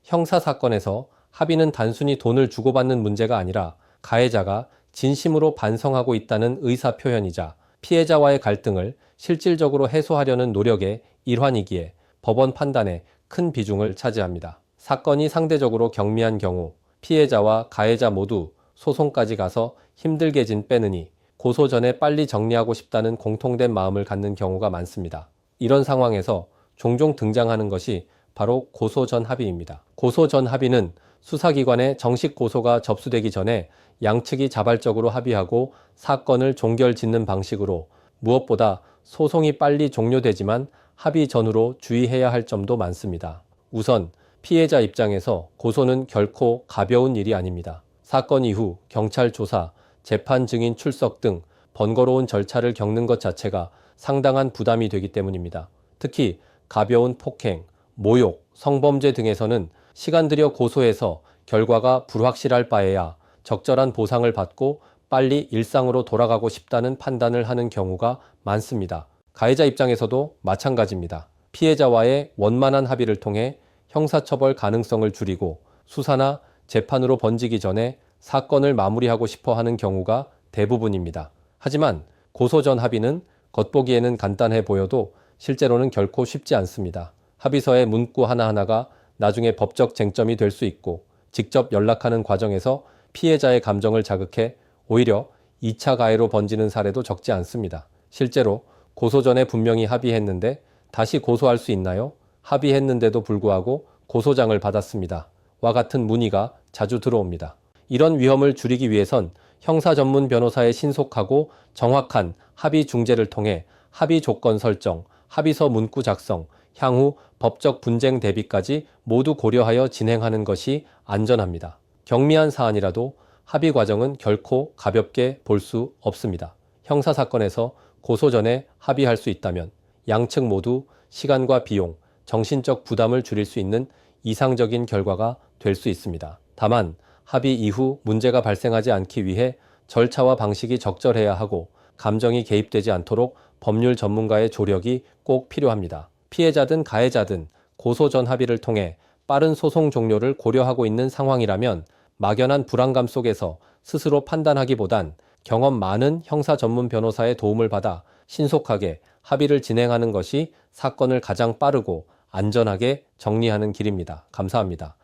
형사사건에서 합의는 단순히 돈을 주고받는 문제가 아니라 가해자가 진심으로 반성하고 있다는 의사 표현이자 피해자와의 갈등을 실질적으로 해소하려는 노력의 일환이기에 법원 판단에 큰 비중을 차지합니다. 사건이 상대적으로 경미한 경우 피해자와 가해자 모두 소송까지 가서 힘들게 진 빼느니 고소 전에 빨리 정리하고 싶다는 공통된 마음을 갖는 경우가 많습니다. 이런 상황에서 종종 등장하는 것이 바로 고소 전 합의입니다. 고소 전 합의는 수사기관에 정식 고소가 접수되기 전에 양측이 자발적으로 합의하고 사건을 종결 짓는 방식으로 무엇보다 소송이 빨리 종료되지만 합의 전후로 주의해야 할 점도 많습니다. 우선 피해자 입장에서 고소는 결코 가벼운 일이 아닙니다. 사건 이후 경찰 조사, 재판 증인 출석 등 번거로운 절차를 겪는 것 자체가 상당한 부담이 되기 때문입니다. 특히 가벼운 폭행, 모욕, 성범죄 등에서는 시간 들여 고소해서 결과가 불확실할 바에야 적절한 보상을 받고 빨리 일상으로 돌아가고 싶다는 판단을 하는 경우가 많습니다. 가해자 입장에서도 마찬가지입니다. 피해자와의 원만한 합의를 통해 형사처벌 가능성을 줄이고 수사나 재판으로 번지기 전에 사건을 마무리하고 싶어 하는 경우가 대부분입니다. 하지만 고소 전 합의는 겉보기에는 간단해 보여도 실제로는 결코 쉽지 않습니다. 합의서의 문구 하나하나가 나중에 법적 쟁점이 될 수 있고 직접 연락하는 과정에서 피해자의 감정을 자극해 오히려 2차 가해로 번지는 사례도 적지 않습니다. 실제로 고소 전에 분명히 합의했는데 다시 고소할 수 있나요? 합의했는데도 불구하고 고소장을 받았습니다. 와 같은 문의가 자주 들어옵니다. 이런 위험을 줄이기 위해선 형사 전문 변호사의 신속하고 정확한 합의 중재를 통해 합의 조건 설정, 합의서 문구 작성, 향후 법적 분쟁 대비까지 모두 고려하여 진행하는 것이 안전합니다. 경미한 사안이라도 합의 과정은 결코 가볍게 볼 수 없습니다. 형사사건에서 고소 전에 합의할 수 있다면 양측 모두 시간과 비용, 정신적 부담을 줄일 수 있는 이상적인 결과가 될 수 있습니다. 다만 합의 이후 문제가 발생하지 않기 위해 절차와 방식이 적절해야 하고 감정이 개입되지 않도록 법률 전문가의 조력이 꼭 필요합니다. 피해자든 가해자든 고소 전 합의를 통해 빠른 소송 종료를 고려하고 있는 상황이라면 막연한 불안감 속에서 스스로 판단하기보단 경험 많은 형사 전문 변호사의 도움을 받아 신속하게 합의를 진행하는 것이 사건을 가장 빠르고 안전하게 정리하는 길입니다. 감사합니다.